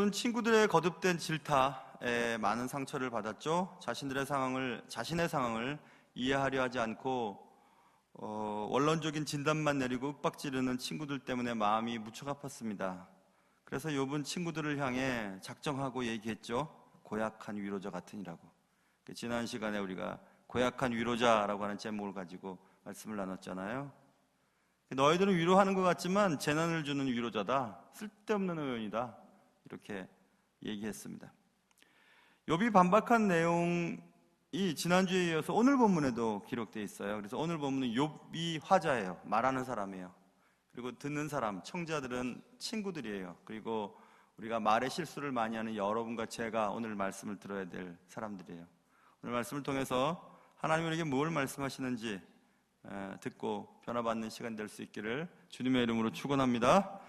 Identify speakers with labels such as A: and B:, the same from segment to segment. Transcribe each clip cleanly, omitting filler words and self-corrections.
A: 욥은 친구들의 거듭된 질타에 많은 상처를 받았죠. 자신의 상황을 이해하려 하지 않고 원론적인 진단만 내리고 윽박지르는 친구들 때문에 마음이 무척 아팠습니다. 그래서 욥은 친구들을 향해 작정하고 얘기했죠. 고약한 위로자 같으니라고. 지난 시간에 우리가 고약한 위로자라고 하는 제목을 가지고 말씀을 나눴잖아요. 너희들은 위로하는 것 같지만 재난을 주는 위로자다, 쓸데없는 의원이다, 이렇게 얘기했습니다. 욥이 반박한 내용이 지난주에 이어서 오늘 본문에도 기록되어 있어요. 그래서 오늘 본문은 욥이 화자예요. 말하는 사람이에요. 그리고 듣는 사람, 청자들은 친구들이에요. 그리고 우리가 말의 실수를 많이 하는 여러분과 제가 오늘 말씀을 들어야 될 사람들이에요. 오늘 말씀을 통해서 하나님 우리에게 뭘 말씀하시는지 듣고 변화받는 시간 될 수 있기를 주님의 이름으로 축원합니다.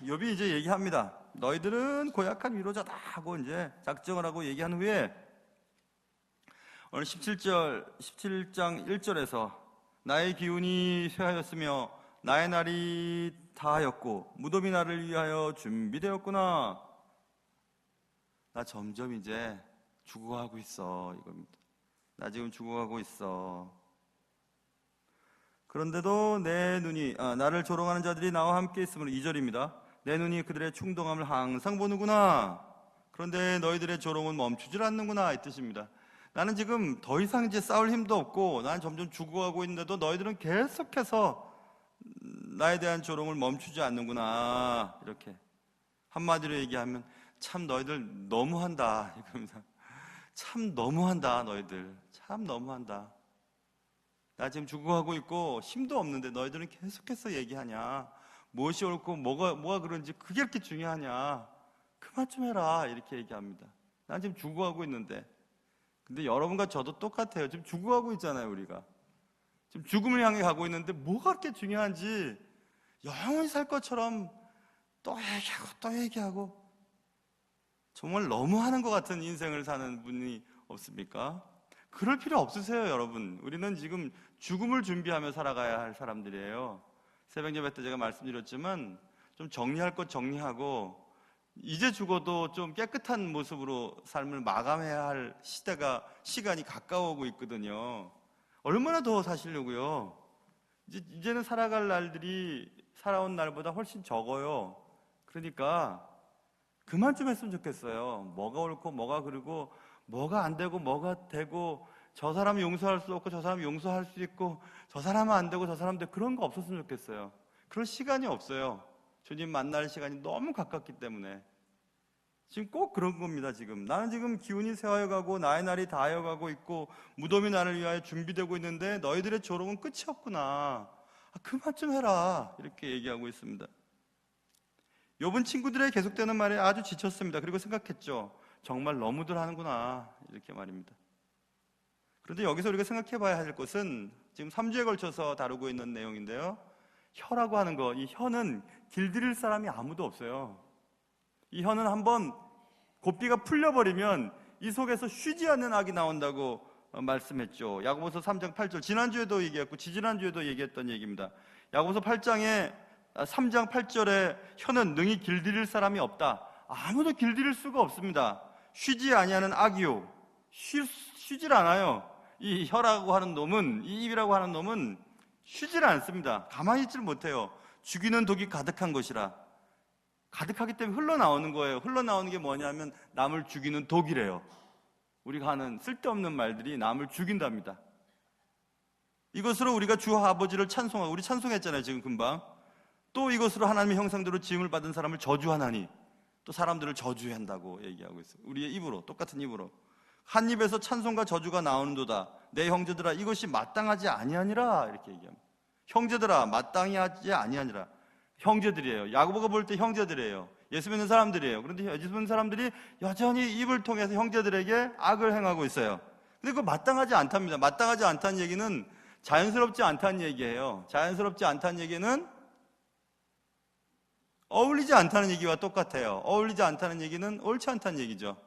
A: 욥이 이제 얘기합니다. 너희들은 고약한 위로자다 하고 이제 작정을 하고 얘기한 후에 오늘 17장 1절에서 나의 기운이 쇠하였으며 나의 날이 다하였고 무덤이 나를 위하여 준비되었구나. 나 점점 이제 죽어가고 있어, 이겁니다. 나 지금 죽어가고 있어. 그런데도 내 눈이 나를 조롱하는 자들이 나와 함께 있으므로 2절입니다. 내 눈이 그들의 충동함을 항상 보는구나. 그런데 너희들의 조롱은 멈추질 않는구나, 이 뜻입니다. 나는 지금 더 이상 이제 싸울 힘도 없고 나는 점점 죽어가고 있는데도 너희들은 계속해서 나에 대한 조롱을 멈추지 않는구나. 이렇게 한마디로 얘기하면 참 너희들 너무한다, 이겁니다. 참 너무한다, 너희들 참 너무한다. 나 지금 죽어가고 있고 힘도 없는데 너희들은 계속해서 얘기하냐. 무엇이 옳고 뭐가 그런지 그게 이렇게 중요하냐. 그만 좀 해라, 이렇게 얘기합니다. 난 지금 죽어가고 있는데. 근데 여러분과 저도 똑같아요. 지금 죽어가고 있잖아요, 우리가. 지금 죽음을 향해 가고 있는데 뭐가 그렇게 중요한지 영원히 살 것처럼 또 얘기하고 또 얘기하고 정말 너무하는 것 같은 인생을 사는 분이 없습니까? 그럴 필요 없으세요, 여러분. 우리는 지금 죽음을 준비하며 살아가야 할 사람들이에요. 새벽예배 때 제가 말씀드렸지만 좀 정리할 것 정리하고 이제 죽어도 좀 깨끗한 모습으로 삶을 마감해야 할 시간이 가까워오고 있거든요. 얼마나 더 사시려고요? 이제는 살아갈 날들이 살아온 날보다 훨씬 적어요. 그러니까 그만 좀 했으면 좋겠어요. 뭐가 옳고 뭐가 그르고 뭐가 안 되고 뭐가 되고 저 사람이 용서할 수 없고 저 사람이 용서할 수 있고 저 사람은 안 되고 저 사람은 되고 그런 거 없었으면 좋겠어요. 그럴 시간이 없어요. 주님 만날 시간이 너무 가깝기 때문에 지금 꼭 그런 겁니다. 지금 나는 지금 기운이 쇠하여가고 나의 날이 다하여가고 있고 무덤이 나를 위하여 준비되고 있는데 너희들의 조롱은 끝이 없구나. 그만 좀 해라, 이렇게 얘기하고 있습니다. 욥은 친구들의 계속되는 말에 아주 지쳤습니다. 그리고 생각했죠. 정말 너무들 하는구나, 이렇게 말입니다. 그런데 여기서 우리가 생각해 봐야 할 것은 지금 3주에 걸쳐서 다루고 있는 내용인데요. 혀라고 하는 거, 이 혀는 길들일 사람이 아무도 없어요. 이 혀는 한번 고삐가 풀려버리면 이 속에서 쉬지 않는 악이 나온다고 말씀했죠. 야고보서 3장 8절, 지난주에도 얘기했고 지지난주에도 얘기했던 얘기입니다. 야고보서 8장에 3장 8절에 혀는 능히 길들일 사람이 없다. 아무도 길들일 수가 없습니다. 쉬지 아니하는 악이요, 쉬질 않아요. 이 혀라고 하는 놈은, 이 입이라고 하는 놈은 쉬질 않습니다. 가만히 있질 못해요. 죽이는 독이 가득한 것이라. 가득하기 때문에 흘러나오는 거예요. 흘러나오는 게 뭐냐면 남을 죽이는 독이래요. 우리가 하는 쓸데없는 말들이 남을 죽인답니다. 이것으로 우리가 주 아버지를 찬송하고, 우리 찬송했잖아요, 지금 금방. 또 이것으로 하나님의 형상대로 지음을 받은 사람을 저주하나니, 또 사람들을 저주한다고 얘기하고 있어요. 우리의 입으로, 똑같은 입으로. 한 입에서 찬송과 저주가 나오는도다. 내 형제들아, 이것이 마땅하지 아니하니라, 이렇게 얘기합니다. 형제들아, 마땅히 하지 아니하니라. 형제들이에요. 야고보가 볼 때 형제들이에요. 예수 믿는 사람들이에요. 그런데 예수 믿는 사람들이 여전히 입을 통해서 형제들에게 악을 행하고 있어요. 근데 그거 마땅하지 않답니다. 마땅하지 않다는 얘기는 자연스럽지 않다는 얘기예요. 자연스럽지 않다는 얘기는 어울리지 않다는 얘기와 똑같아요. 어울리지 않다는 얘기는 옳지 않다는 얘기죠.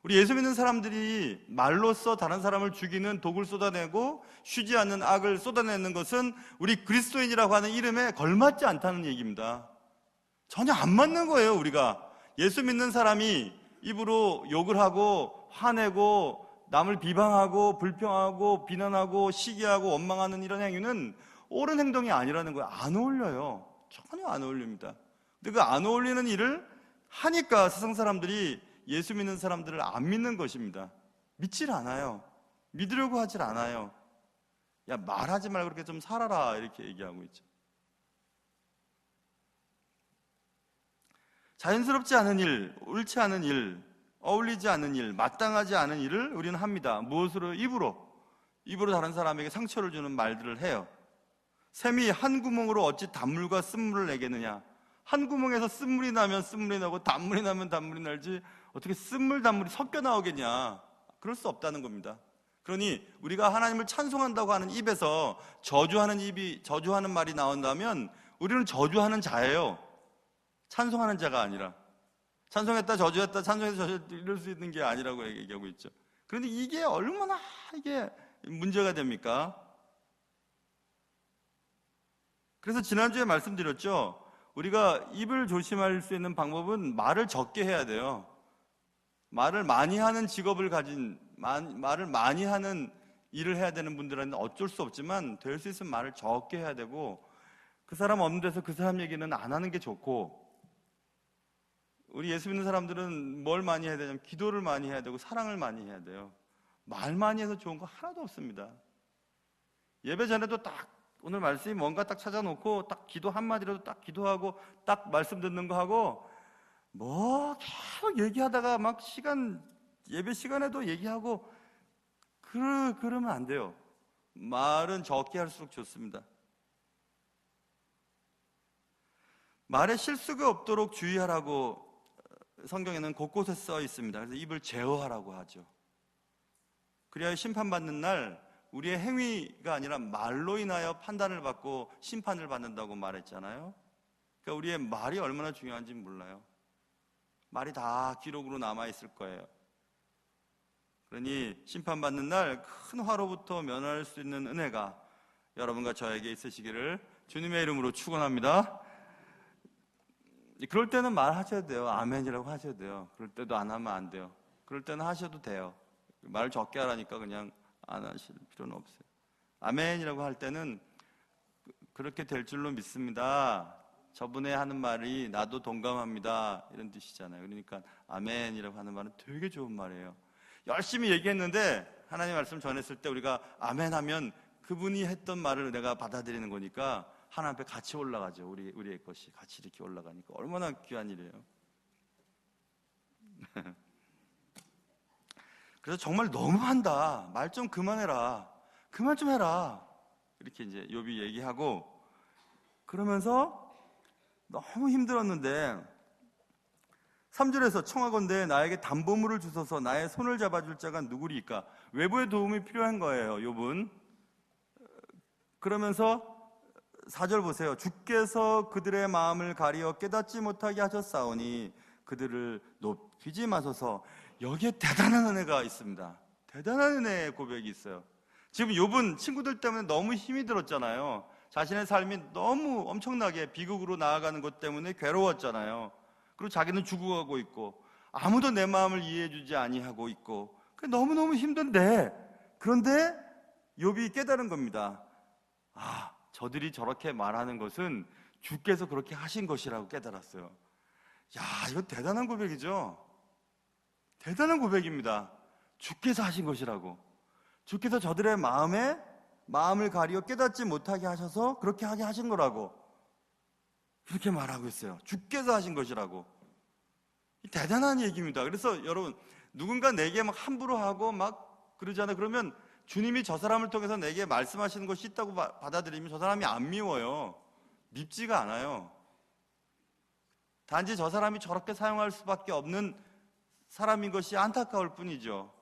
A: 우리 예수 믿는 사람들이 말로써 다른 사람을 죽이는 독을 쏟아내고 쉬지 않는 악을 쏟아내는 것은 우리 그리스도인이라고 하는 이름에 걸맞지 않다는 얘기입니다. 전혀 안 맞는 거예요. 우리가 예수 믿는 사람이 입으로 욕을 하고 화내고 남을 비방하고 불평하고 비난하고 시기하고 원망하는 이런 행위는 옳은 행동이 아니라는 거예요. 안 어울려요. 전혀 안 어울립니다. 근데 그 안 어울리는 일을 하니까 세상 사람들이 예수 믿는 사람들을 안 믿는 것입니다. 믿질 않아요. 믿으려고 하질 않아요. 야, 말하지 말고 그렇게 좀 살아라, 이렇게 얘기하고 있죠. 자연스럽지 않은 일, 옳지 않은 일, 어울리지 않은 일, 마땅하지 않은 일을 우리는 합니다. 무엇으로? 입으로 다른 사람에게 상처를 주는 말들을 해요. 샘이 한 구멍으로 어찌 단물과 쓴물을 내겠느냐. 한 구멍에서 쓴물이 나면 쓴물이 나고 단물이 나면 단물이 날지 어떻게 쓴물 단물이 섞여 나오겠냐. 그럴 수 없다는 겁니다. 그러니 우리가 하나님을 찬송한다고 하는 입에서 저주하는 말이 나온다면 우리는 저주하는 자예요. 찬송하는 자가 아니라. 찬송했다 저주했다 찬송해서 저주했다 이럴 수 있는 게 아니라고 얘기하고 있죠. 그런데 이게 얼마나 이게 문제가 됩니까? 그래서 지난주에 말씀드렸죠. 우리가 입을 조심할 수 있는 방법은 말을 적게 해야 돼요. 말을 많이 하는 직업을 가진, 말을 많이 하는 일을 해야 되는 분들은 어쩔 수 없지만 될 수 있으면 말을 적게 해야 되고, 그 사람 없는 데서 그 사람 얘기는 안 하는 게 좋고, 우리 예수 믿는 사람들은 뭘 많이 해야 되냐면 기도를 많이 해야 되고 사랑을 많이 해야 돼요. 말 많이 해서 좋은 거 하나도 없습니다. 예배 전에도 딱 오늘 말씀이 뭔가 딱 찾아놓고 딱 기도 한마디라도 딱 기도하고 딱 말씀 듣는 거 하고 뭐 계속 얘기하다가 막 예배 시간에도 얘기하고 그러면 안 돼요. 말은 적게 할수록 좋습니다. 말에 실수가 없도록 주의하라고 성경에는 곳곳에 써 있습니다. 그래서 입을 제어하라고 하죠. 그래야 심판받는 날 우리의 행위가 아니라 말로 인하여 판단을 받고 심판을 받는다고 말했잖아요. 그러니까 우리의 말이 얼마나 중요한지 몰라요. 말이 다 기록으로 남아있을 거예요. 그러니 심판받는 날 큰 화로부터 면할 수 있는 은혜가 여러분과 저에게 있으시기를 주님의 이름으로 축원합니다. 그럴 때는 말하셔야 돼요. 아멘이라고 하셔야 돼요. 그럴 때도 안 하면 안 돼요. 그럴 때는 하셔도 돼요. 말 적게 하라니까 그냥 안 하실 필요는 없어요. 아멘이라고 할 때는 그렇게 될 줄로 믿습니다. 저분의 하는 말이 나도 동감합니다. 이런 뜻이잖아요. 그러니까 아멘이라고 하는 말은 되게 좋은 말이에요. 열심히 얘기했는데 하나님 말씀 전했을 때 우리가 아멘하면 그분이 했던 말을 내가 받아들이는 거니까 하나님 앞에 같이 올라가죠. 우리의 것이 같이 이렇게 올라가니까 얼마나 귀한 일이에요. 그래서 정말 너무한다. 말 좀 그만해라. 그만 좀 해라. 이렇게 이제 욥이 얘기하고 그러면서 너무 힘들었는데 3절에서 청하건대 나에게 담보물을 주소서 나의 손을 잡아줄 자가 누구리까? 외부의 도움이 필요한 거예요. 욥은. 그러면서 4절 보세요. 주께서 그들의 마음을 가리어 깨닫지 못하게 하셨사오니 그들을 높이지 마소서. 여기에 대단한 은혜가 있습니다. 대단한 은혜의 고백이 있어요. 지금 욥은 친구들 때문에 너무 힘이 들었잖아요. 자신의 삶이 너무 엄청나게 비극으로 나아가는 것 때문에 괴로웠잖아요. 그리고 자기는 죽어가고 있고 아무도 내 마음을 이해해주지 아니하고 있고 너무너무 힘든데, 그런데 욥이 깨달은 겁니다. 아, 저들이 저렇게 말하는 것은 주께서 그렇게 하신 것이라고 깨달았어요. 야, 이거 대단한 고백이죠. 대단한 고백입니다. 주께서 하신 것이라고. 주께서 저들의 마음을 가리어 깨닫지 못하게 하셔서 그렇게 하게 하신 거라고 그렇게 말하고 있어요. 주께서 하신 것이라고. 대단한 얘기입니다. 그래서 여러분, 누군가 내게 막 함부로 하고 막 그러잖아요. 그러면 주님이 저 사람을 통해서 내게 말씀하시는 것이 있다고 받아들이면 저 사람이 안 미워요. 밉지가 않아요. 단지 저 사람이 저렇게 사용할 수밖에 없는 사람인 것이 안타까울 뿐이죠.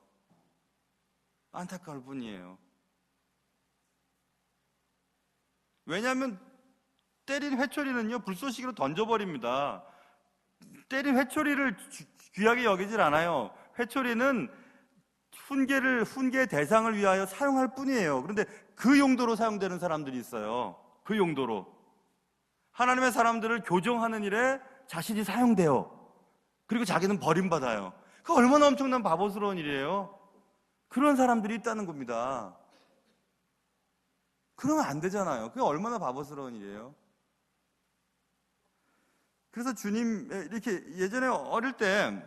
A: 안타까울 뿐이에요. 왜냐하면 때린 회초리는요, 불쏘시개로 던져버립니다. 때린 회초리를 귀하게 여기질 않아요. 회초리는 훈계 대상을 위하여 사용할 뿐이에요. 그런데 그 용도로 사용되는 사람들이 있어요. 그 용도로. 하나님의 사람들을 교정하는 일에 자신이 사용돼요. 그리고 자기는 버림받아요. 그 얼마나 엄청난 바보스러운 일이에요. 그런 사람들이 있다는 겁니다. 그러면 안 되잖아요. 그게 얼마나 바보스러운 일이에요. 그래서 주님 이렇게 예전에 어릴 때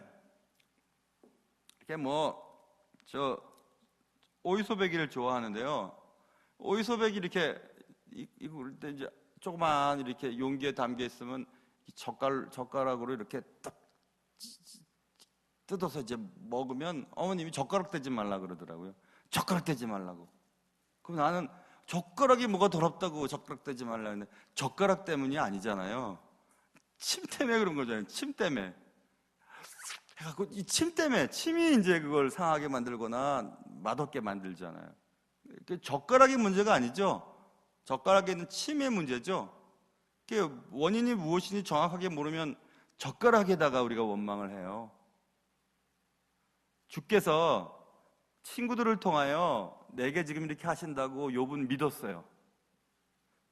A: 이렇게 저 오이소배기를 좋아하는데요. 오이소배기 이렇게 이거 때 이제 조그만 이렇게 용기에 담겨 있으면 젓가락으로 이렇게 딱 뜯어서 이제 먹으면 어머님이 젓가락 떼지 말라 그러더라고요. 젓가락 떼지 말라고. 그럼 나는 젓가락이 뭐가 더럽다고 젓가락 떼지 말라 했는데 젓가락 때문이 아니잖아요. 침 때문에 그런 거잖아요. 침 때문에. 해갖고 이 침 때문에 침이 이제 그걸 상하게 만들거나 맛없게 만들잖아요. 젓가락이 문제가 아니죠. 젓가락에 있는 침의 문제죠. 그게 원인이 무엇인지 정확하게 모르면 젓가락에다가 우리가 원망을 해요. 주께서 친구들을 통하여 내게 지금 이렇게 하신다고 욥은 믿었어요.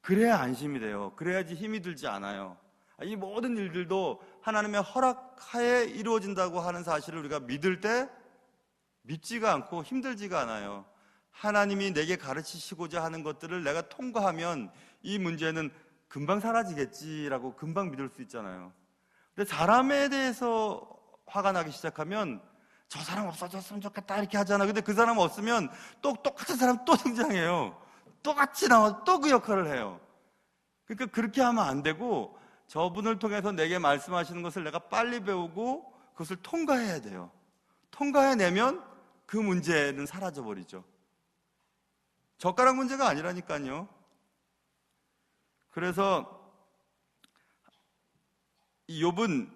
A: 그래야 안심이 돼요. 그래야지 힘이 들지 않아요. 이 모든 일들도 하나님의 허락하에 이루어진다고 하는 사실을 우리가 믿을 때 믿지가 않고 힘들지가 않아요. 하나님이 내게 가르치시고자 하는 것들을 내가 통과하면 이 문제는 금방 사라지겠지라고 금방 믿을 수 있잖아요. 근데 사람에 대해서 화가 나기 시작하면 저 사람 없어졌으면 좋겠다 이렇게 하잖아. 근데 그 사람 없으면 또 똑같은 사람 또 등장해요. 똑같이 나와 또 그 역할을 해요. 그러니까 그렇게 하면 안 되고 저분을 통해서 내게 말씀하시는 것을 내가 빨리 배우고 그것을 통과해야 돼요. 통과해내면 그 문제는 사라져버리죠. 젓가락 문제가 아니라니까요. 그래서 이 욥은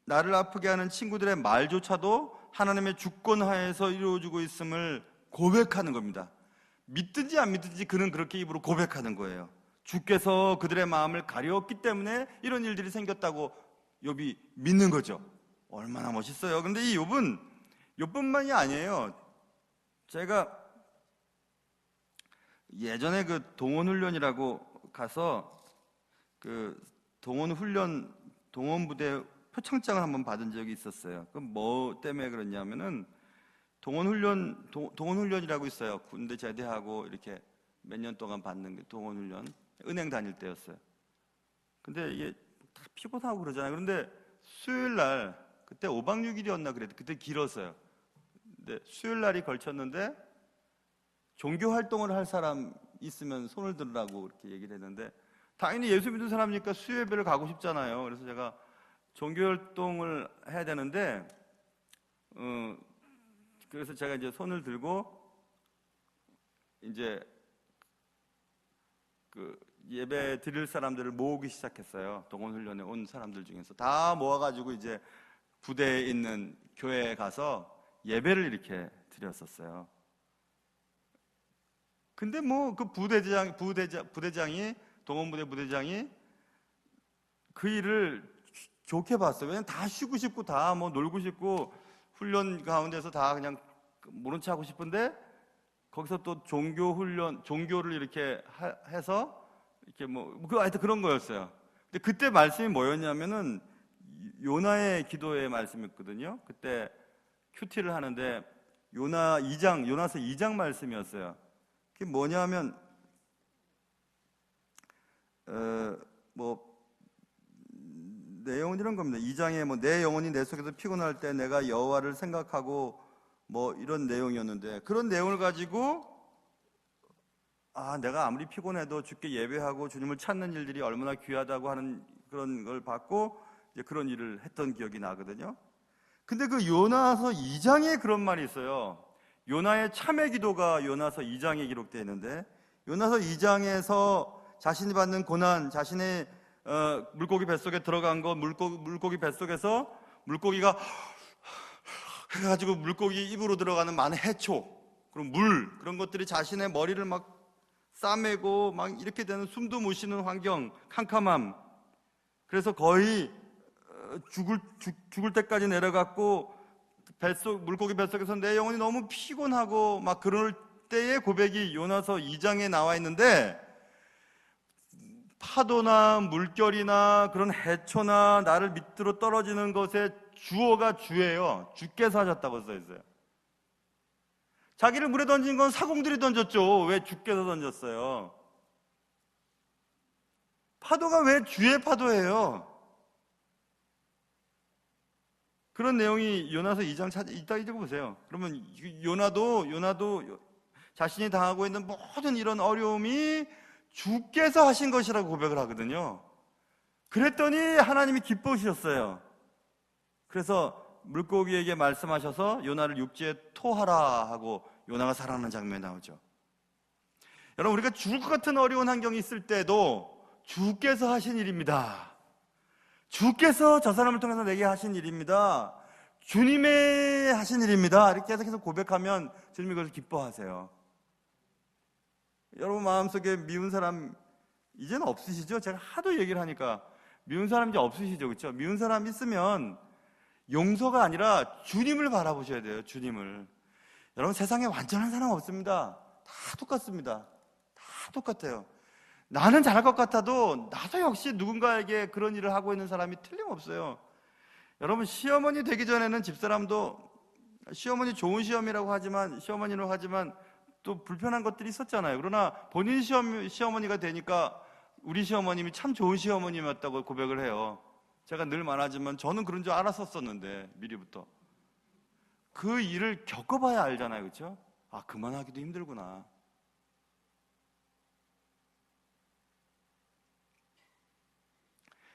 A: 나를 아프게 하는 친구들의 말조차도 하나님의 주권하에서 이루어지고 있음을 고백하는 겁니다. 믿든지 안 믿든지 그는 그렇게 입으로 고백하는 거예요. 주께서 그들의 마음을 가렸기 때문에 이런 일들이 생겼다고 욥이 믿는 거죠. 얼마나 멋있어요. 그런데 이 욥은 욥뿐만이 아니에요. 제가 예전에 그 동원훈련이라고 가서 그 동원부대 표창장을 한번 받은 적이 있었어요. 그 뭐 때문에 그러냐면은 동원훈련이라고 있어요. 군대 제대하고 이렇게 몇 년 동안 받는 게 동원훈련. 은행 다닐 때였어요. 근데 이게 다 피곤하고 그러잖아요. 그런데 수요일 날 그때 5박 6일이었나 그래도 그때 길었어요. 근데 수요일 날이 걸쳤는데 종교 활동을 할 사람 있으면 손을 들으라고 이렇게 얘기를 했는데 당연히 예수 믿는 사람이니까 수요 예배를 가고 싶잖아요. 그래서 제가 종교 활동을 해야 되는데 그래서 제가 이제 손을 들고 이제 그 예배 드릴 사람들을 모으기 시작했어요. 동원훈련에 온 사람들 중에서 다 모아가지고 이제 부대에 있는 교회에 가서 예배를 이렇게 드렸었어요. 근데 뭐 그 부대장이 동원부대 부대장이 그 일을 좋게 봤어요. 왜냐면 다 쉬고 싶고 다 뭐 놀고 싶고 훈련 가운데서 다 그냥 모른 체 하고 싶은데 거기서 또 종교를 이렇게 해서 이렇게 하여튼 그런 거였어요. 근데 그때 말씀이 뭐였냐면은 요나의 기도의 말씀이었거든요. 그때 큐티를 하는데 요나서 2장 말씀이었어요. 그게 뭐냐면 내용은 이런 겁니다. 2장에 내 영혼이 내 속에서 피곤할 때 내가 여호와를 생각하고 이런 내용이었는데 그런 내용을 가지고 내가 아무리 피곤해도 주께 예배하고 주님을 찾는 일들이 얼마나 귀하다고 하는 그런 걸 받고 이제 그런 일을 했던 기억이 나거든요. 근데 그 요나서 2장에 그런 말이 있어요. 요나의 참회 기도가 요나서 2장에 기록되어 있는데 요나서 2장에서 자신이 받는 고난, 자신의 물고기 뱃속에 들어간 거 물고기 뱃속에서 물고기가 해가지고 물고기 입으로 들어가는 많은 해초 그리고 물 그런 것들이 자신의 머리를 막 싸매고 막 이렇게 되는 숨도 못 쉬는 환경 캄캄함 그래서 거의 죽을 때까지 내려갔고 물고기 뱃속에서 내 영혼이 너무 피곤하고 막 그럴 때의 고백이 요나서 2장에 나와 있는데 파도나 물결이나 그런 해초나 나를 밑으로 떨어지는 것에 주어가 주예요. 주께서 하셨다고 써 있어요. 자기를 물에 던진 건 사공들이 던졌죠. 왜 주께서 던졌어요? 파도가 왜 주의 파도예요? 그런 내용이 요나서 2장 이따 읽어보세요. 그러면 요나도 자신이 당하고 있는 모든 이런 어려움이 주께서 하신 것이라고 고백을 하거든요. 그랬더니 하나님이 기뻐하셨어요. 그래서 물고기에게 말씀하셔서 요나를 육지에 토하라 하고 요나가 살아나는 장면이 나오죠. 여러분, 우리가 죽을 것 같은 어려운 환경이 있을 때도 주께서 하신 일입니다. 주께서 저 사람을 통해서 내게 하신 일입니다. 주님의 하신 일입니다. 이렇게 계속해서 고백하면 주님이 그것을 기뻐하세요. 여러분 마음속에 미운 사람 이제는 없으시죠? 제가 하도 얘기를 하니까 미운 사람 이제 없으시죠? 그렇죠? 미운 사람 있으면 용서가 아니라 주님을 바라보셔야 돼요. 주님을. 여러분, 세상에 완전한 사람 없습니다. 다 똑같습니다. 다 똑같아요. 나는 잘할 것 같아도 나도 역시 누군가에게 그런 일을 하고 있는 사람이 틀림없어요. 여러분, 시어머니 되기 전에는 집사람도 시어머니 좋은 시어머니라고 하지만 또 불편한 것들이 있었잖아요. 그러나 본인 시어머니가 되니까 우리 시어머님이 참 좋은 시어머님이었다고 고백을 해요. 제가 늘 말하지만 저는 그런 줄 알았었는데 미리부터 그 일을 겪어봐야 알잖아요. 그렇죠? 아, 그만하기도 힘들구나.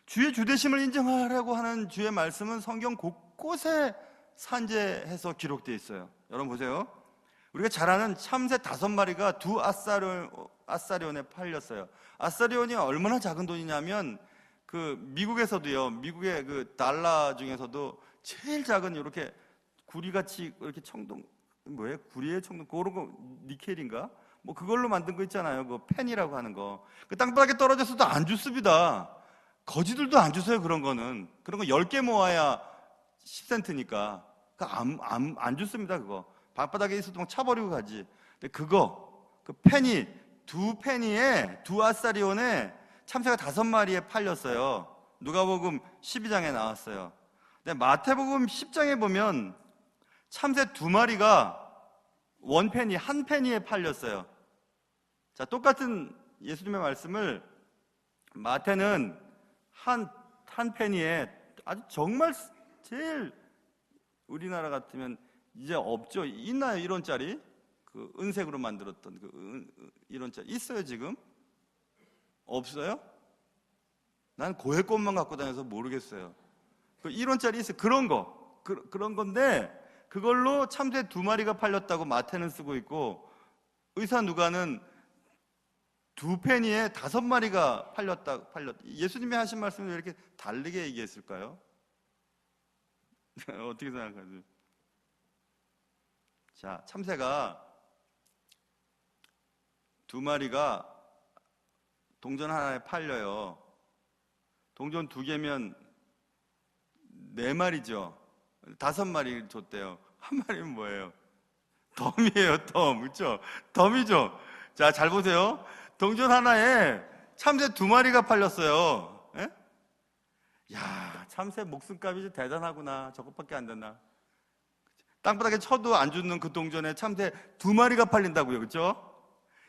A: 주의 주되심을 인정하라고 하는 주의 말씀은 성경 곳곳에 산재해서 기록되어 있어요. 여러분 보세요. 우리가 잘 아는 참새 5마리가 두 아사리온에 팔렸어요. 아사리온이 얼마나 작은 돈이냐면 그 미국에서도요, 미국의 그 달러 중에서도 제일 작은 이렇게 구리같이 이렇게 청동, 뭐예요? 구리의 청동, 그런 거 니켈인가? 뭐 그걸로 만든 거 있잖아요. 그 펜이라고 하는 거. 그 땅바닥에 떨어졌어도 안 죽습니다. 거지들도 안 주세요. 그런 거는. 그런 거 10개 모아야 10센트니까. 안 죽습니다. 그거. 방바닥에 있어도 막 차버리고 가지. 근데 그 펜이, 두 펜이에, 두 아사리온에 참새가 5마리에 팔렸어요. 누가복음 12장에 나왔어요. 근데 마태복음 10장에 보면 참새 2마리가 원펜이, 한 페니에 팔렸어요. 자, 똑같은 예수님의 말씀을 마태는 한 페니에 아주 정말 제일 우리나라 같으면 이제 없죠. 있나요? 1원짜리? 그 은색으로 만들었던 그 1원짜리 있어요 지금? 없어요? 난 고액꽃만 갖고 다녀서 모르겠어요. 그 1원짜리 있어요. 그런 건데 그걸로 참새 2마리가 팔렸다고 마태는 쓰고 있고 의사 누가는 2페니에 5마리가 팔렸다. 예수님이 하신 말씀을 왜 이렇게 다르게 얘기했을까요? 어떻게 생각하세요? 자, 참새가 2마리가 동전 하나에 팔려요. 동전 2개면 4마리죠. 5마리 줬대요. 한 마리는 뭐예요? 덤이에요, 덤. 그렇죠? 덤이죠. 자, 잘 보세요. 동전 하나에 참새 2마리가 팔렸어요. 예? 야, 참새 목숨값이 대단하구나. 저것밖에 안 되나. 땅바닥에 쳐도 안 죽는 그 동전에 참새 2마리가 팔린다고요. 그렇죠?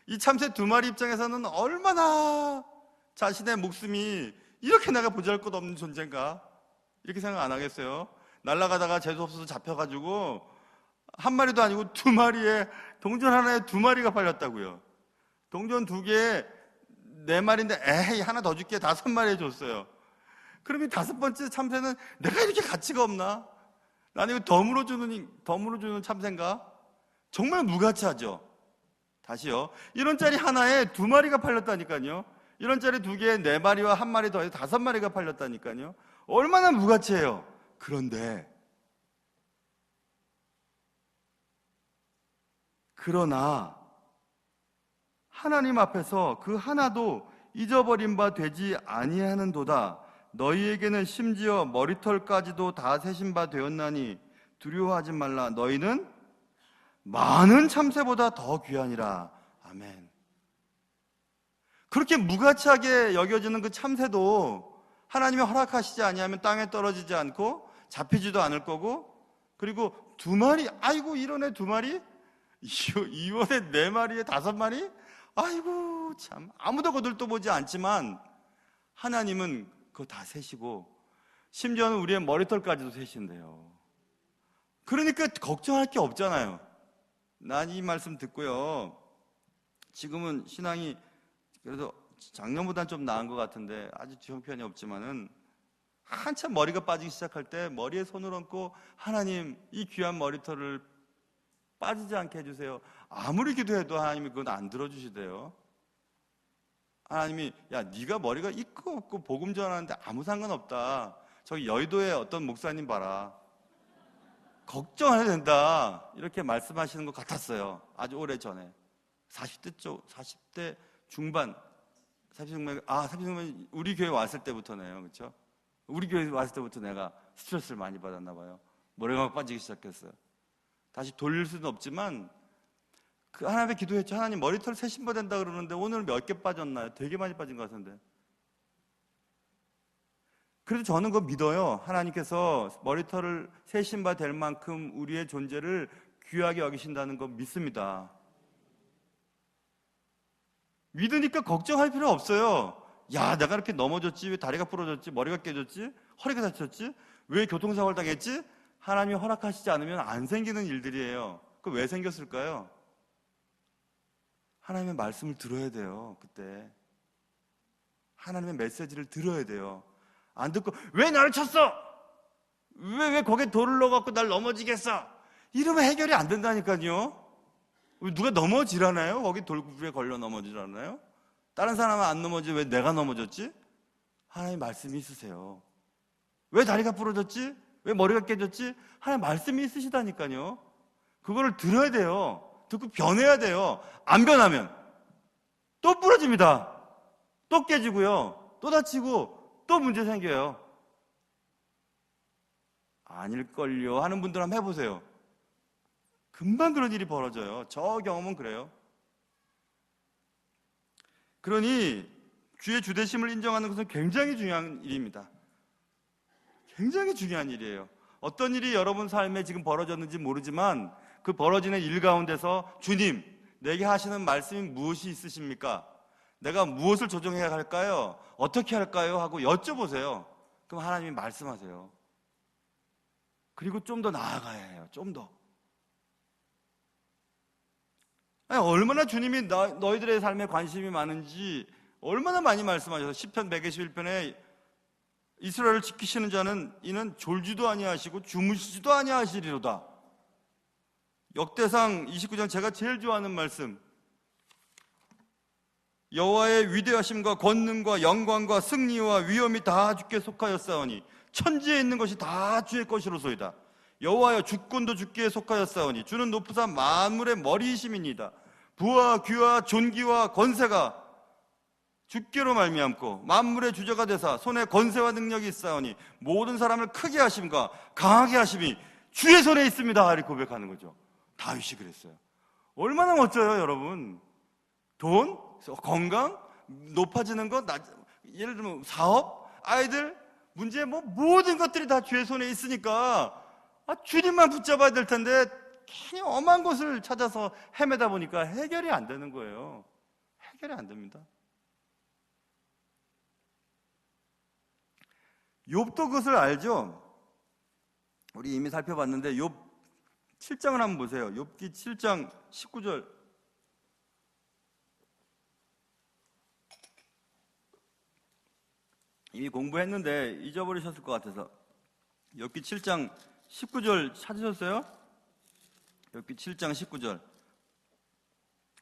A: 이 참새 2마리 입장에서는 얼마나 자신의 목숨이 이렇게 내가 보잘것없는 존재인가 이렇게 생각 안 하겠어요? 날아가다가 재수없어서 잡혀가지고 한 마리도 아니고 2마리에 동전 하나에 2마리가 팔렸다고요. 동전 2개에 4마리인데 에이 하나 더 줄게 5마리 줬어요. 그럼 이 5번째 참새는 내가 이렇게 가치가 없나? 나는 이거 덤으로 주는 참새인가? 정말 무가치하죠. 다시요. 1원짜리 하나에 2마리가 팔렸다니까요. 1원짜리 2개에 4마리와 1마리 더해서 5마리가 팔렸다니까요. 얼마나 무가치해요. 그러나 하나님 앞에서 그 하나도 잊어버린 바 되지 아니하는도다. 너희에게는 심지어 머리털까지도 다 세신 바 되었나니 두려워하지 말라. 너희는 많은 참새보다 더 귀하니라. 아멘. 그렇게 무가치하게 여겨지는 그 참새도 하나님이 허락하시지 아니하면 땅에 떨어지지 않고 잡히지도 않을 거고, 그리고 2마리, 아이고 이런 애 2마리, 이번에 4마리에 5마리, 아이고 참 아무도 거들떠 보지 않지만 하나님은 그거 다 세시고 심지어는 우리의 머리털까지도 세신대요. 그러니까 걱정할 게 없잖아요. 난 이 말씀 듣고요, 지금은 신앙이 그래도 작년보다는 좀 나은 것 같은데 아주 형편이 없지만은 한참 머리가 빠지기 시작할 때 머리에 손을 얹고 하나님 이 귀한 머리털을 빠지지 않게 해주세요. 아무리 기도해도 하나님이 그건 안 들어주시대요. 하나님이 야 네가 머리가 있고 없고 복음 전하는데 아무 상관없다. 저기 여의도에 어떤 목사님 봐라. 걱정 안 해도 된다. 이렇게 말씀하시는 것 같았어요. 아주 오래전에 40대 중반 30중반 우리 교회 왔을 때부터네요. 그렇죠? 우리 교회 왔을 때부터 내가 스트레스를 많이 받았나 봐요. 머리가 막 빠지기 시작했어요. 다시 돌릴 수는 없지만 그 하나님께 기도했죠. 하나님 머리털 새 신바된다 그러는데 오늘 몇 개 빠졌나요? 되게 많이 빠진 것 같은데. 그래도 저는 그거 믿어요. 하나님께서 머리털을 새 신바 될 만큼 우리의 존재를 귀하게 여기신다는 거 믿습니다. 믿으니까 걱정할 필요 없어요. 야, 내가 이렇게 넘어졌지? 왜 다리가 부러졌지? 머리가 깨졌지? 허리가 다쳤지? 왜 교통사고를 당했지? 하나님이 허락하시지 않으면 안 생기는 일들이에요. 그 왜 생겼을까요? 하나님의 말씀을 들어야 돼요. 그때 하나님의 메시지를 들어야 돼요. 안 듣고 왜 나를 쳤어? 왜 거기에 돌을 넣어갖고 날 넘어지겠어? 이러면 해결이 안 된다니까요. 누가 넘어지라나요? 거기 돌구에 걸려 넘어지라나요? 다른 사람은 안 넘어지 왜 내가 넘어졌지? 하나님 말씀이 있으세요. 왜 다리가 부러졌지? 왜 머리가 깨졌지? 하나님 말씀이 있으시다니까요. 그거를 들어야 돼요. 듣고 변해야 돼요. 안 변하면 또 부러집니다. 또 깨지고요. 또 다치고 또 문제 생겨요. 아닐걸요 하는 분들 한번 해보세요. 금방 그런 일이 벌어져요. 저 경험은 그래요. 그러니 주의 주되심을 인정하는 것은 굉장히 중요한 일입니다. 굉장히 중요한 일이에요. 어떤 일이 여러분 삶에 지금 벌어졌는지 모르지만 그 벌어지는 일 가운데서 주님, 내게 하시는 말씀이 무엇이 있으십니까? 내가 무엇을 조정해야 할까요? 어떻게 할까요? 하고 여쭤보세요. 그럼 하나님이 말씀하세요. 그리고 좀 더 나아가야 해요. 좀 더. 아니, 얼마나 주님이 너희들의 삶에 관심이 많은지 얼마나 많이 말씀하셔서 시편 121편에 이스라엘을 지키시는 자는 이는 졸지도 아니하시고 주무시지도 아니하시리로다. 역대상 29장 제가 제일 좋아하는 말씀, 여호와의 위대하심과 권능과 영광과 승리와 위엄이 다 주께 속하였사오니 천지에 있는 것이 다 주의 것이로소이다. 여호와여 주권도 주께 속하였사오니 주는 높으사 만물의 머리이심이니이다. 부와 귀와 존귀와 권세가 주께로 말미암고 만물의 주저가 되사 손에 권세와 능력이 있사오니 모든 사람을 크게 하심과 강하게 하심이 주의 손에 있습니다. 이렇게 고백하는 거죠. 다윗이 그랬어요. 얼마나 멋져요, 여러분. 돈, 건강, 높아지는 것, 예를 들면 사업, 아이들, 문제, 모든 것들이 다 주의 손에 있으니까 주님만 붙잡아야 될 텐데 괜히 엄한 것을 찾아서 헤매다 보니까 해결이 안 되는 거예요. 해결이 안 됩니다. 욥도 그것을 알죠? 우리 이미 살펴봤는데 욥 7장을 한번 보세요. 욥기 7장 19절. 이미 공부했는데 잊어버리셨을 것 같아서. 욥기 7장 19절 찾으셨어요? 욥기 7장 19절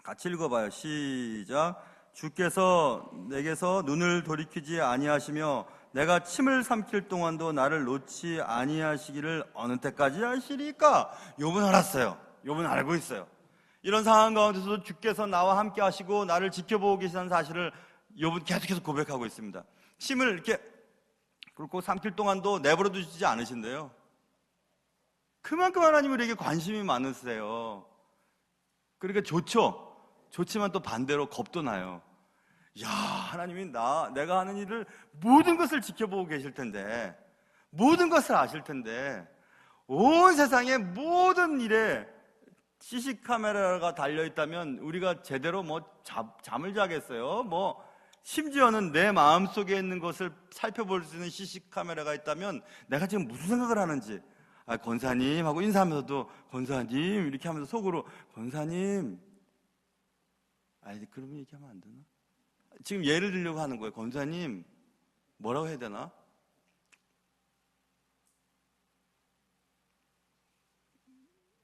A: 같이 읽어봐요. 시작. 주께서 내게서 눈을 돌이키지 아니하시며 내가 침을 삼킬 동안도 나를 놓지 아니하시기를 어느 때까지 하시리까? 욥은 알았어요. 욥은 알고 있어요. 이런 상황 가운데서도 주께서 나와 함께 하시고 나를 지켜보고 계시다는 사실을 욥은 계속해서 고백하고 있습니다. 침을 이렇게 긁고 삼킬 동안도 내버려 두시지 않으신대요. 그만큼 하나님 우리에게 관심이 많으세요. 그러니까 좋죠. 좋지만 또 반대로 겁도 나요. 야, 하나님이 내가 하는 일을 모든 것을 지켜보고 계실 텐데 모든 것을 아실 텐데 온 세상의 모든 일에 CC 카메라가 달려 있다면 우리가 제대로 잠을 자겠어요? 심지어는 내 마음속에 있는 것을 살펴볼 수 있는 CC 카메라가 있다면 내가 지금 무슨 생각을 하는지, 권사님 하고 인사하면서도 권사님 이렇게 하면서 속으로 권사님, 그런 얘기하면 안 되나? 지금 예를 들려고 하는 거예요. 권사님 뭐라고 해야 되나?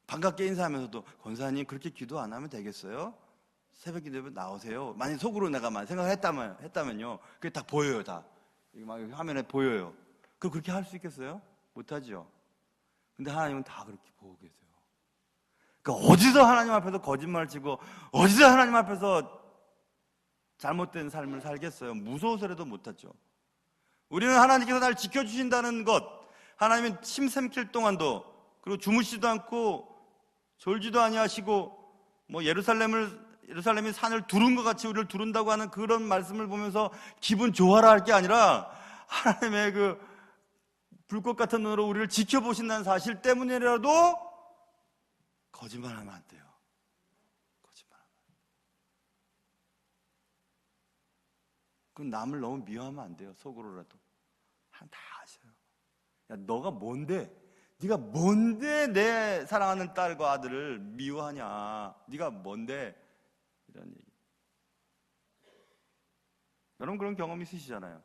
A: 반갑게 인사하면서도 권사님 그렇게 기도 안 하면 되겠어요? 새벽 기도에 나오세요. 만약 속으로 내가 생각을 했다면요. 그게 다 보여요, 다. 이게 막 화면에 보여요. 그렇게 할 수 있겠어요? 못하죠. 근데 하나님은 다 그렇게 보고 계세요. 그러니까 어디서 하나님 앞에서 거짓말을 치고 어디서 하나님 앞에서 잘못된 삶을 살겠어요? 무서워서라도 못하죠. 우리는 하나님께서 나를 지켜주신다는 것, 하나님은 침샘킬 동안도, 그리고 주무시지도 않고 졸지도 아니하시고 예루살렘이 산을 두른 것 같이 우리를 두른다고 하는 그런 말씀을 보면서 기분 좋아라 할 게 아니라 하나님의 그 불꽃 같은 눈으로 우리를 지켜보신다는 사실 때문이라도 거짓말하면 안 돼요. 거짓말하면. 그건 남을 너무 미워하면 안 돼요. 속으로라도. 다 아셔요. 야, 너가 뭔데? 네가 뭔데 내 사랑하는 딸과 아들을 미워하냐? 네가 뭔데? 이런 얘기. 여러분 그런 경험 있으시잖아요.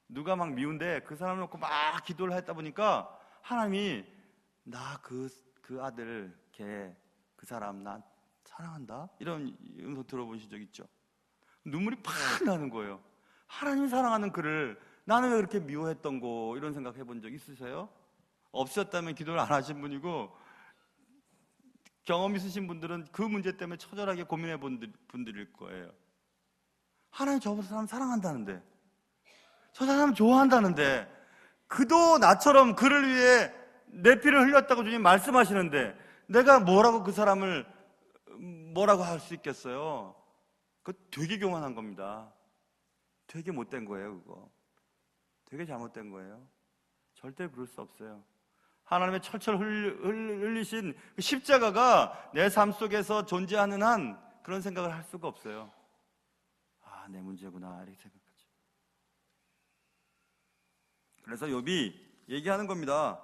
A: 누가 막 미운데 그 사람을 놓고 막 기도를 했다 보니까 하나님이 나 그 아들, 걔, 그 사람 나 사랑한다? 이런 음성 들어보신 적 있죠? 눈물이 팍 나는 거예요. 하나님이 사랑하는 그를 나는 왜 그렇게 미워했던 거, 이런 생각 해본 적 있으세요? 없으셨다면 기도를 안 하신 분이고, 경험 있으신 분들은 그 문제 때문에 처절하게 고민해 본 분들일 거예요. 하나님 저 사람 사랑한다는데, 저 사람 좋아한다는데, 그도 나처럼 그를 위해 내 피를 흘렸다고 주님 말씀하시는데 내가 뭐라고 그 사람을 뭐라고 할 수 있겠어요? 그거 되게 교만한 겁니다. 되게 못된 거예요. 그거 되게 잘못된 거예요. 절대 그럴 수 없어요. 하나님의 철철 흘리신 그 십자가가 내 삶 속에서 존재하는 한 그런 생각을 할 수가 없어요. 내 문제구나 이렇게 생각하죠. 그래서 욥이 얘기하는 겁니다.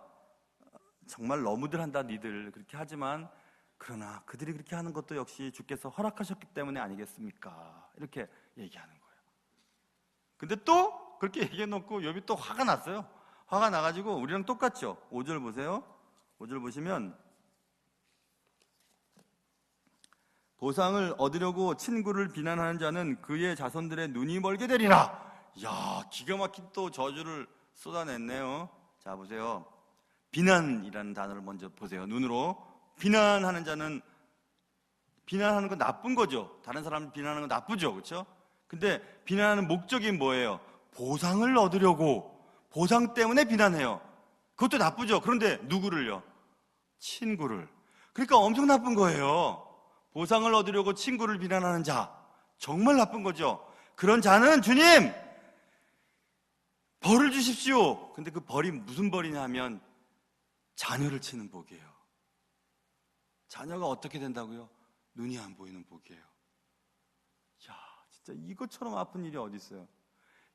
A: 정말 너무들 한다 니들 그렇게 하지만 그러나 그들이 그렇게 하는 것도 역시 주께서 허락하셨기 때문에 아니겠습니까? 이렇게 얘기하는 거예요. 근데 또 그렇게 얘기해놓고 욥이 또 화가 났어요. 화가 나가지고 우리랑 똑같죠. 5절 보세요. 5절 보시면 보상을 얻으려고 친구를 비난하는 자는 그의 자손들의 눈이 멀게 되리라. 이야, 기가 막힌 또 저주를 쏟아냈네요. 자 보세요. 비난이라는 단어를 먼저 보세요. 눈으로. 비난하는 자는, 비난하는 건 나쁜 거죠. 다른 사람을 비난하는 건 나쁘죠. 그렇죠? 근데 비난하는 목적이 뭐예요? 보상을 얻으려고, 보상 때문에 비난해요. 그것도 나쁘죠. 그런데 누구를요? 친구를. 그러니까 엄청 나쁜 거예요. 보상을 얻으려고 친구를 비난하는 자, 정말 나쁜 거죠. 그런 자는 주님 벌을 주십시오. 근데 그 벌이 무슨 벌이냐 하면 자녀를 치는 복이에요. 자녀가 어떻게 된다고요? 눈이 안 보이는 복이에요. 야, 진짜 이것처럼 아픈 일이 어디 있어요?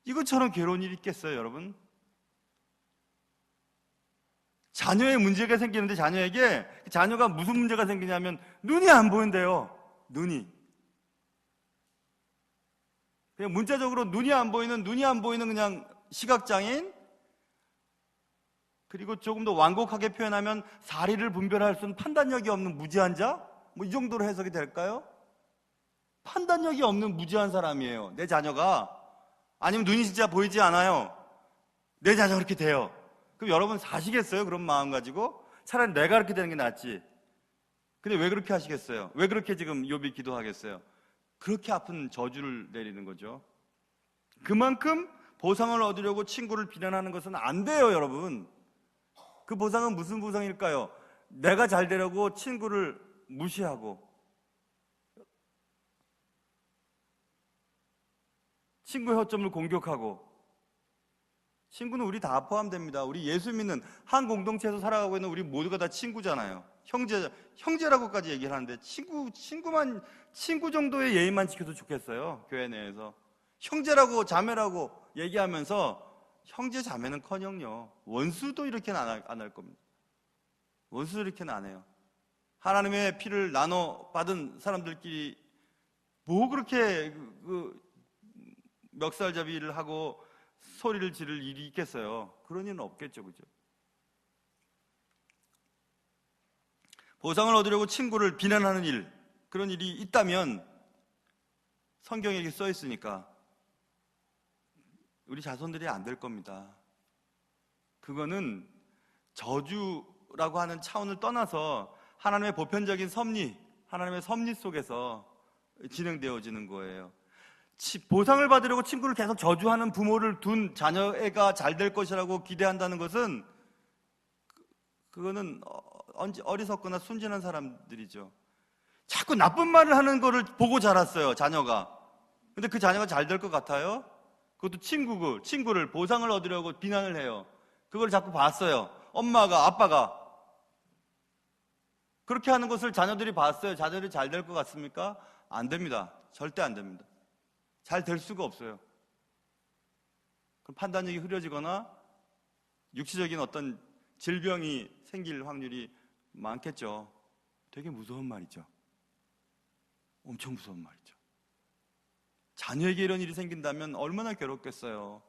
A: 이것처럼 괴로운 일이 있겠어요, 여러분? 자녀의 문제가 생기는데 자녀가 무슨 문제가 생기냐면 눈이 안 보인대요. 눈이. 그냥 문자적으로 눈이 안 보이는 그냥 시각장애인, 그리고 조금 더 완곡하게 표현하면 사리를 분별할 수 있는 판단력이 없는 무지한 자? 이 정도로 해석이 될까요? 판단력이 없는 무지한 사람이에요. 내 자녀가. 아니면 눈이 진짜 보이지 않아요. 내 자녀가 그렇게 돼요. 그럼 여러분 사시겠어요? 그런 마음 가지고? 차라리 내가 그렇게 되는 게 낫지. 근데 왜 그렇게 하시겠어요? 왜 그렇게 지금 욥이 기도하겠어요? 그렇게 아픈 저주를 내리는 거죠. 그만큼 보상을 얻으려고 친구를 비난하는 것은 안 돼요, 여러분. 그 보상은 무슨 보상일까요? 내가 잘 되려고 친구를 무시하고, 친구의 허점을 공격하고, 친구는 우리 다 포함됩니다. 우리 예수 믿는 한 공동체에서 살아가고 있는 우리 모두가 다 친구잖아요. 형제라고까지 얘기를 하는데 친구 정도의 예의만 지켜도 좋겠어요. 교회 내에서 형제라고 자매라고 얘기하면서 형제 자매는커녕요 원수도 이렇게는 안 할 겁니다. 원수도 이렇게는 안 해요. 하나님의 피를 나눠 받은 사람들끼리 뭐 그렇게 멱살잡이를 하고 소리를 지를 일이 있겠어요? 그런 일은 없겠죠, 그죠? 보상을 얻으려고 친구를 비난하는 일, 그런 일이 있다면 성경에 이렇게 써 있으니까 우리 자손들이 안 될 겁니다. 그거는 저주라고 하는 차원을 떠나서 하나님의 보편적인 섭리, 하나님의 섭리 속에서 진행되어지는 거예요. 보상을 받으려고 친구를 계속 저주하는 부모를 둔 자녀가 잘 될 것이라고 기대한다는 것은 그거는 어리석거나 순진한 사람들이죠. 자꾸 나쁜 말을 하는 거를 보고 자랐어요, 자녀가. 근데 그 자녀가 잘 될 것 같아요? 그것도 친구를 보상을 얻으려고 비난을 해요. 그걸 자꾸 봤어요. 엄마가, 아빠가. 그렇게 하는 것을 자녀들이 봤어요. 자녀들이 잘 될 것 같습니까? 안 됩니다. 절대 안 됩니다. 잘 될 수가 없어요. 그럼 판단력이 흐려지거나 육체적인 어떤 질병이 생길 확률이 많겠죠. 되게 무서운 말이죠. 엄청 무서운 말이죠. 자녀에게 이런 일이 생긴다면 얼마나 괴롭겠어요.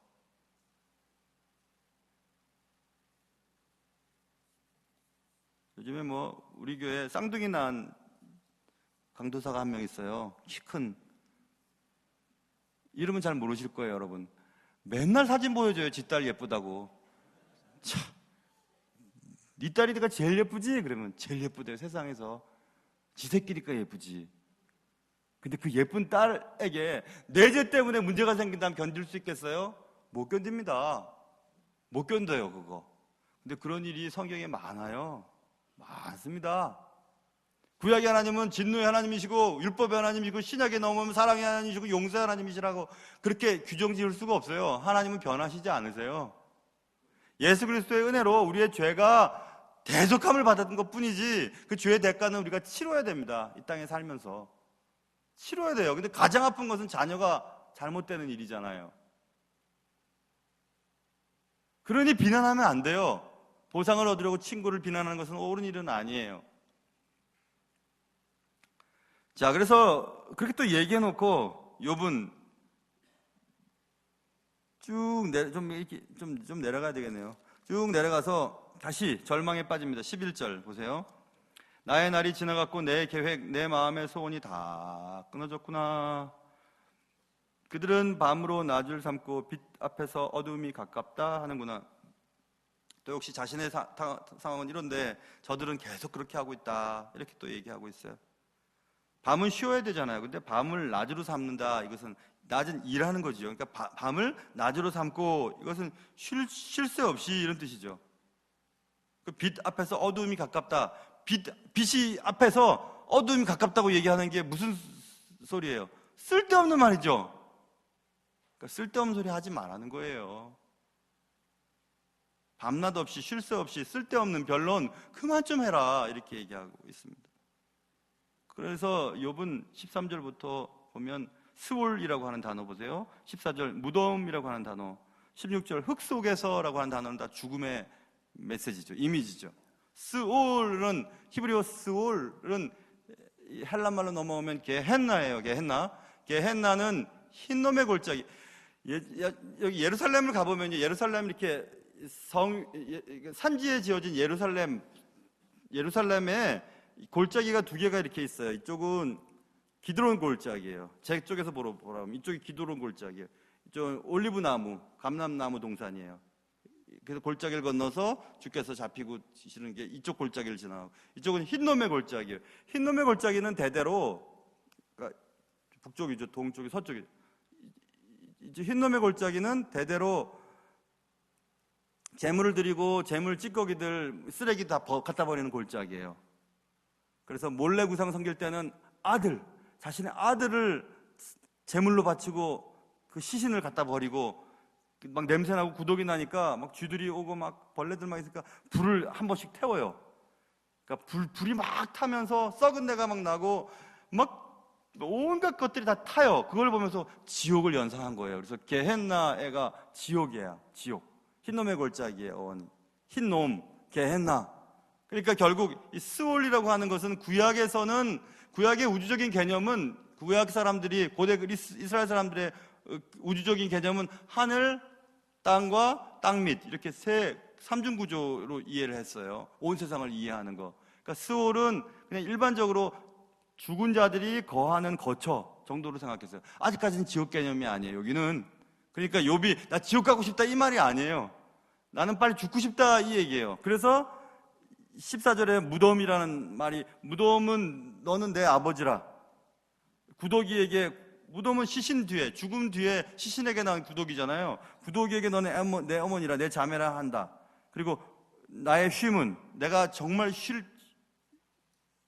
A: 요즘에 우리 교회에 쌍둥이 낳은 강도사가 한 명 있어요. 키 큰. 이름은 잘 모르실 거예요, 여러분. 맨날 사진 보여줘요, 지 딸 예쁘다고. 참, 네 딸이 내가 제일 예쁘지? 그러면 제일 예쁘대요, 세상에서. 지 새끼니까 예쁘지. 근데 그 예쁜 딸에게 내재 때문에 문제가 생긴다면 견딜 수 있겠어요? 못 견딥니다. 못 견뎌요, 그거. 근데 그런 일이 성경에 많아요. 많습니다. 구약의 하나님은 진노의 하나님이시고 율법의 하나님이시고 신약에 넘어오면 사랑의 하나님이시고 용서의 하나님이시라고 그렇게 규정 지을 수가 없어요. 하나님은 변하시지 않으세요. 예수 그리스도의 은혜로 우리의 죄가 대속함을 받았던 것뿐이지 그 죄의 대가는 우리가 치러야 됩니다. 이 땅에 살면서 치러야 돼요. 근데 가장 아픈 것은 자녀가 잘못되는 일이잖아요. 그러니 비난하면 안 돼요. 보상을 얻으려고 친구를 비난하는 것은 옳은 일은 아니에요. 자, 그래서 그렇게 또 얘기해놓고 욥은 좀 내려가야 되겠네요. 쭉 내려가서 다시 절망에 빠집니다. 11절 보세요. 나의 날이 지나갔고 내 계획, 내 마음의 소원이 다 끊어졌구나. 그들은 밤으로 낮을 삼고 빛 앞에서 어둠이 가깝다 하는구나. 또 역시 자신의 상황은 이런데 저들은 계속 그렇게 하고 있다. 이렇게 또 얘기하고 있어요. 밤은 쉬어야 되잖아요. 근데 밤을 낮으로 삼는다. 이것은 낮은 일하는 거죠. 그러니까 밤을 낮으로 삼고 이것은 쉴 새 없이 이런 뜻이죠. 그 빛 앞에서 어두움이 가깝다. 빛이 앞에서 어두움이 가깝다고 얘기하는 게 무슨 소리예요? 쓸데없는 말이죠. 그러니까 쓸데없는 소리 하지 말라는 거예요. 밤낮 없이 쉴 새 없이 쓸데없는 변론 그만 좀 해라. 이렇게 얘기하고 있습니다. 그래서 욥은 13절부터 보면 스올이라고 하는 단어 보세요. 14절 무덤이라고 하는 단어, 16절 흙 속에서라고 하는 단어는 다 죽음의 메시지죠. 이미지죠. 스올은 히브리어 스올은 헬란말로 넘어오면 게헨나예요. 게헨나는 흰놈의 골짜기. 여기 예루살렘을 가보면 예루살렘 이렇게 산지에 지어진 예루살렘에 골짜기가 두 개가 이렇게 있어요. 이쪽은 기드론 골짜기예요. 제 쪽에서 보라면 이쪽이 기드론 골짜기예요. 이쪽은 올리브나무, 감람나무 동산이에요. 그래서 골짜기를 건너서 주께서 잡히고 지시는 게 이쪽 골짜기를 지나가고, 이쪽은 흰놈의 골짜기예요. 흰놈의 골짜기는 대대로, 그러니까 북쪽이죠, 동쪽이 서쪽이죠. 흰놈의 골짜기는 대대로 재물을 드리고 재물 찌꺼기들, 쓰레기 다 갖다 버리는 골짜기예요. 그래서 몰래 구상 섬길 때는 자신의 아들을 제물로 바치고 그 시신을 갖다 버리고 막 냄새나고 구더기 나니까 막 쥐들이 오고 막 벌레들 막 있으니까 불을 한 번씩 태워요. 그러니까 불이 막 타면서 썩은 내가 막 나고 막 온갖 것들이 다 타요. 그걸 보면서 지옥을 연상한 거예요. 그래서 게헨나애가 지옥이야. 지옥. 흰놈의 골짜기의 어원. 흰놈, 게헨나. 그러니까 결국 이 스올이라고 하는 것은 구약의 우주적인 개념은 구약 사람들이 고대 이스라엘 사람들의 우주적인 개념은 하늘, 땅과 땅밑 이렇게 삼중 구조로 이해를 했어요. 온 세상을 이해하는 거. 그러니까 스올은 그냥 일반적으로 죽은 자들이 거하는 거처 정도로 생각했어요. 아직까지는 지옥 개념이 아니에요. 여기는 그러니까 욥이 나 지옥 가고 싶다 이 말이 아니에요. 나는 빨리 죽고 싶다 이 얘기예요. 그래서 14절에 무덤이라는 말이, 무덤은 너는 내 아버지라. 구더기에게, 무덤은 시신 뒤에, 죽음 뒤에 시신에게 나온 구더기잖아요. 구더기에게 너는 내 어머니라, 내 자매라 한다. 그리고 나의 쉼은, 내가 정말 쉴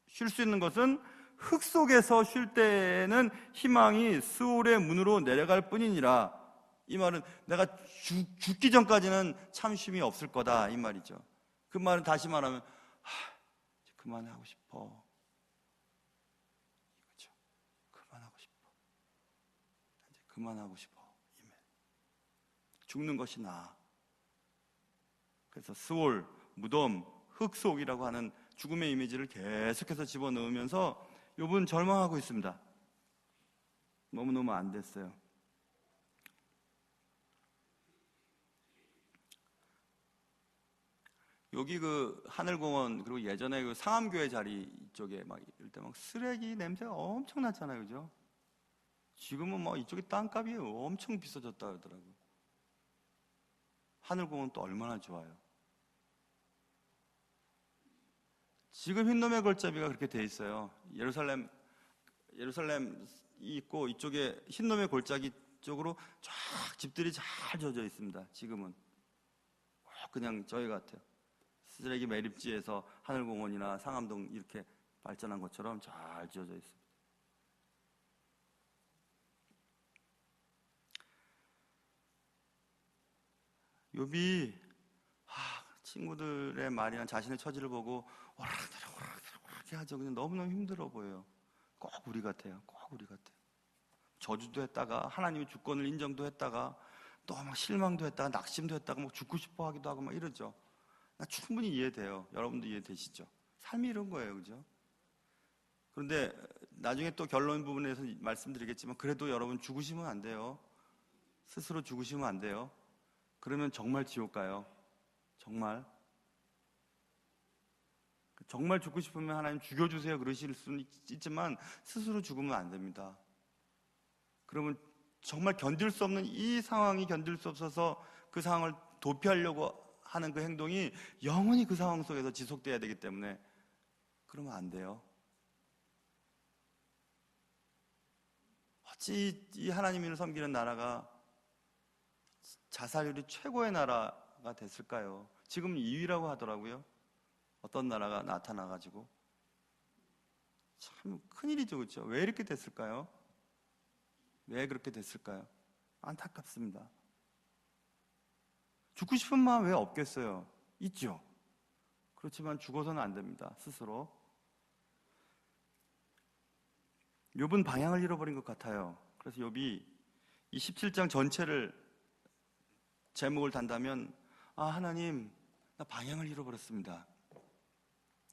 A: 수 있는 것은 흙 속에서 쉴 때에는 희망이 스올의 문으로 내려갈 뿐이니라. 이 말은 내가 죽기 전까지는 참 쉼이 없을 거다 이 말이죠. 그 말은 다시 말하면 이제 그만하고 싶어. 이거죠. 그만하고 싶어. 이제 그만하고 싶어. 이면 죽는 것이 나아. 그래서 스올, 무덤, 흙속이라고 하는 죽음의 이미지를 계속해서 집어넣으면서 욥은 절망하고 있습니다. 너무너무 안 됐어요. 여기 그 하늘공원, 그리고 예전에 그 상암교회 자리 쪽에 막 이럴 때 막 쓰레기 냄새가 엄청 났잖아요, 그죠? 지금은 막 이쪽에 땅값이 엄청 비싸졌다 그러더라고요. 하늘공원 또 얼마나 좋아요. 지금 흰놈의 골짜기가 그렇게 돼 있어요. 예루살렘이 있고 이쪽에 흰놈의 골짜기 쪽으로 쫙 집들이 잘 지어져 있습니다. 지금은 그냥 저희 같아요. 쓰레기 매립지에서 하늘공원이나 상암동 이렇게 발전한 것처럼 잘 지어져 있습니다. 욥이 친구들의 말이나 자신의 처지를 보고 오락가락 하죠. 그냥 너무너무 힘들어 보여요. 꼭 우리 같아요. 꼭 우리 같아요. 저주도 했다가 하나님의 주권을 인정도 했다가 또 막 실망도 했다가 낙심도 했다가 막 죽고 싶어 하기도 하고 막 이러죠. 나 충분히 이해돼요. 여러분도 이해되시죠? 삶이 이런 거예요, 그죠? 그런데 나중에 또 결론 부분에서 말씀드리겠지만 그래도 여러분 죽으시면 안 돼요. 스스로 죽으시면 안 돼요. 그러면 정말 지옥 가요. 정말 죽고 싶으면 하나님 죽여주세요 그러실 수는 있지만 스스로 죽으면 안 됩니다. 그러면 정말 견딜 수 없는 이 상황이 견딜 수 없어서 그 상황을 도피하려고 하는 그 행동이 영원히 그 상황 속에서 지속돼야 되기 때문에 그러면 안 돼요. 어찌 이 하나님을 섬기는 나라가 자살률이 최고의 나라가 됐을까요? 지금 2위라고 하더라고요. 어떤 나라가 나타나가지고 참 큰일이죠, 그렇죠? 왜 이렇게 됐을까요? 왜 그렇게 됐을까요? 안타깝습니다. 죽고 싶은 마음 왜 없겠어요? 있죠. 그렇지만 죽어서는 안 됩니다. 스스로. 욥은 방향을 잃어버린 것 같아요. 그래서 욥이 이 17장 전체를 제목을 단다면 하나님 나 방향을 잃어버렸습니다.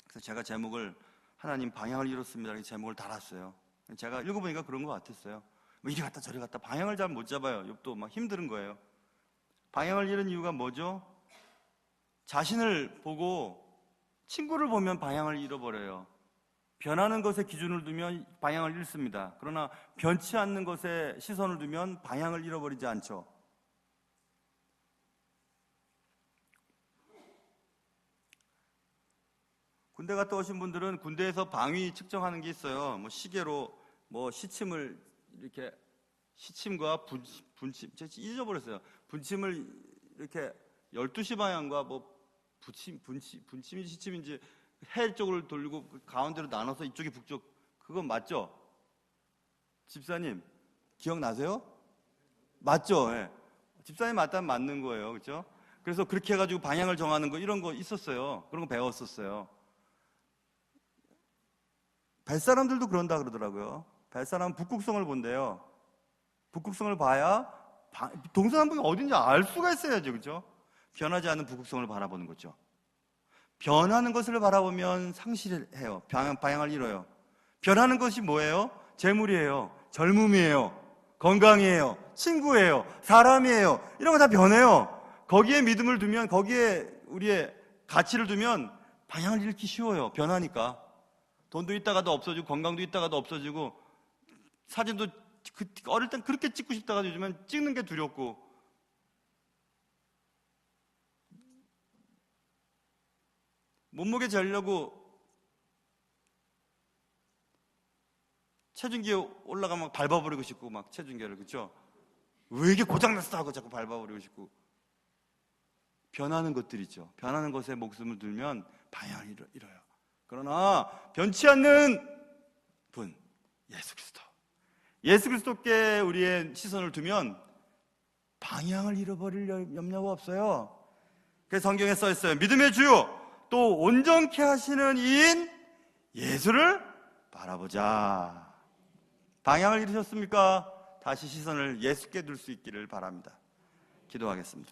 A: 그래서 제가 제목을 하나님 방향을 잃었습니다 이렇게 제목을 달았어요. 제가 읽어보니까 그런 것 같았어요. 뭐 이리 갔다 저리 갔다 방향을 잘 못 잡아요. 욥도 막 힘든 거예요. 방향을 잃은 이유가 뭐죠? 자신을 보고 친구를 보면 방향을 잃어버려요. 변하는 것에 기준을 두면 방향을 잃습니다. 그러나 변치 않는 것에 시선을 두면 방향을 잃어버리지 않죠. 군대 갔다 오신 분들은 군대에서 방위 측정하는 게 있어요. 뭐 시계로 뭐 시침을 이렇게 시침과 분침 제가 잊어버렸어요. 분침을 이렇게 12시 방향과 뭐 분침인지 시침인지 해 쪽을 돌리고 가운데로 나눠서 이쪽이 북쪽 그건 맞죠? 집사님 기억나세요? 맞죠? 예. 집사님 맞다면 맞는 거예요. 그렇죠? 그래서 그렇게 해가지고 방향을 정하는 거 이런 거 있었어요. 그런 거 배웠었어요. 뱃사람들도 그런다 그러더라고요. 뱃사람은 북극성을 본대요. 북극성을 봐야 동서남북이 어딘지 알 수가 있어야죠. 그렇죠? 변하지 않는 북극성을 바라보는 거죠. 변하는 것을 바라보면 상실해요. 방향을 잃어요. 변하는 것이 뭐예요? 재물이에요. 젊음이에요. 건강이에요. 친구예요. 사람이에요. 이런 거 다 변해요. 거기에 믿음을 두면, 거기에 우리의 가치를 두면 방향을 잃기 쉬워요. 변하니까. 돈도 있다가도 없어지고, 건강도 있다가도 없어지고, 사진도 어릴 땐 그렇게 찍고 싶다가 요즘엔 찍는 게 두렵고, 몸무게 재려고 체중계에 올라가면 막 밟아버리고 싶고, 막 체중계를, 그쵸? 왜 이게 고장났어? 하고 자꾸 밟아버리고 싶고. 변하는 것들이죠. 변하는 것에 목숨을 들면 방향을 잃어요. 그러나 변치 않는 분, 예수 그리스도. 예수 그리스도께 우리의 시선을 두면 방향을 잃어버릴 염려가 없어요. 그래서 성경에 써 있어요. 믿음의 주, 또 온전케 하시는 이인 예수를 바라보자. 방향을 잃으셨습니까? 다시 시선을 예수께 둘 수 있기를 바랍니다. 기도하겠습니다.